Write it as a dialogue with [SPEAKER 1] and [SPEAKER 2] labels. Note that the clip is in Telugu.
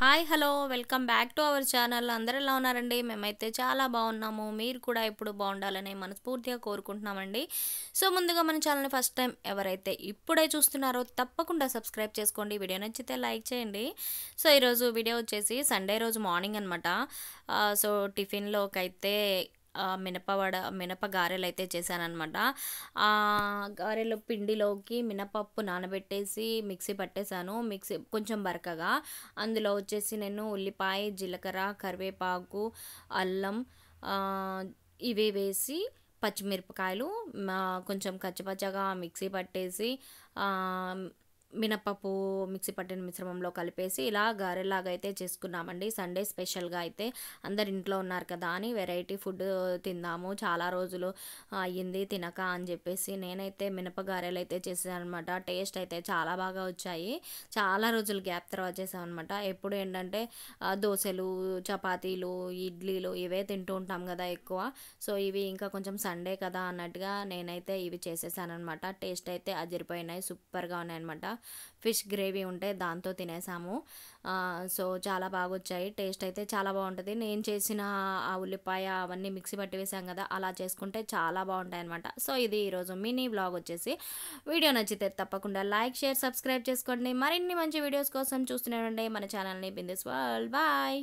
[SPEAKER 1] Hi hello welcome back to our channel. అందరూ ఎలా ఉన్నారండి? మేమైతే చాలా బాగున్నాము. మీరు కూడా ఎప్పుడు బాగుండాలని మనస్ఫూర్తిగా కోరుకుంటున్నామండి. సో ముందుగా మన ఛానల్ని ఫస్ట్ టైం ఎవరైతే ఇప్పుడే చూస్తున్నారో తప్పకుండా సబ్స్క్రైబ్ చేసుకోండి. వీడియో నచ్చితే లైక్ చేయండి. సో ఈరోజు వీడియో వచ్చేసి సండే రోజు మార్నింగ్ అనమాట. సో టిఫిన్లోకి అయితే మినప గారెలు అయితే చేశానమాట. గారెలు పిండిలోకి మినపప్పు నానబెట్టేసి మిక్సీ పట్టేశాను. మిక్సీ కొంచెం బరకగా అందులో వచ్చేసి నేను ఉల్లిపాయ, జీలకర్ర, కరివేపాకు, అల్లం ఇవి వేసి పచ్చిమిరపకాయలు కొంచెం కచ్చపచ్చగా మిక్సీ పట్టేసి మినపప్పు మిక్సీ పట్టిన మిశ్రమంలో కలిపేసి ఇలా గారెలాగా అయితే చేసుకున్నామండి. సండే స్పెషల్గా అయితే అందరు ఇంట్లో ఉన్నారు కదా అని వెరైటీ ఫుడ్ తిందాము, చాలా రోజులు అయ్యింది తినక అని చెప్పేసి నేనైతే మినప గారెలు అయితే చేసాను అనమాట. టేస్ట్ అయితే చాలా బాగా వచ్చాయి. చాలా రోజులు గ్యాప్ తర్వాత చేసాను అనమాట. ఎప్పుడు ఏంటంటే దోశలు, చపాతీలు, ఇడ్లీలు ఇవే తింటూ ఉంటాం కదా ఎక్కువ. సో ఇవి ఇంకా కొంచెం సండే కదా అన్నట్టుగా నేనైతే ఇవి చేసేసాను అనమాట. టేస్ట్ అయితే అదిరిపోయినాయి, సూపర్గా ఉన్నాయి అనమాట. ఫిష్ గ్రేవీ ఉంటే దాంతో తినేసాము. సో చాలా బాగా వచ్చాయి. టేస్ట్ అయితే చాలా బాగుంటుంది. నేను చేసిన ఆ ఉల్లిపాయ అవన్నీ మిక్సీ పట్టి వేసాం కదా, అలా చేసుకుంటే చాలా బాగుంటాయి అనమాట. సో ఇది ఈరోజు మినీ వ్లాగ్ వచ్చేసి. వీడియో నచ్చితే తప్పకుండా లైక్, షేర్, సబ్స్క్రైబ్ చేసుకోండి. మరిన్ని మంచి వీడియోస్ కోసం చూస్తూనే ఉండండి మన ఛానల్ని బిందిస్ వరల్డ్. బాయ్.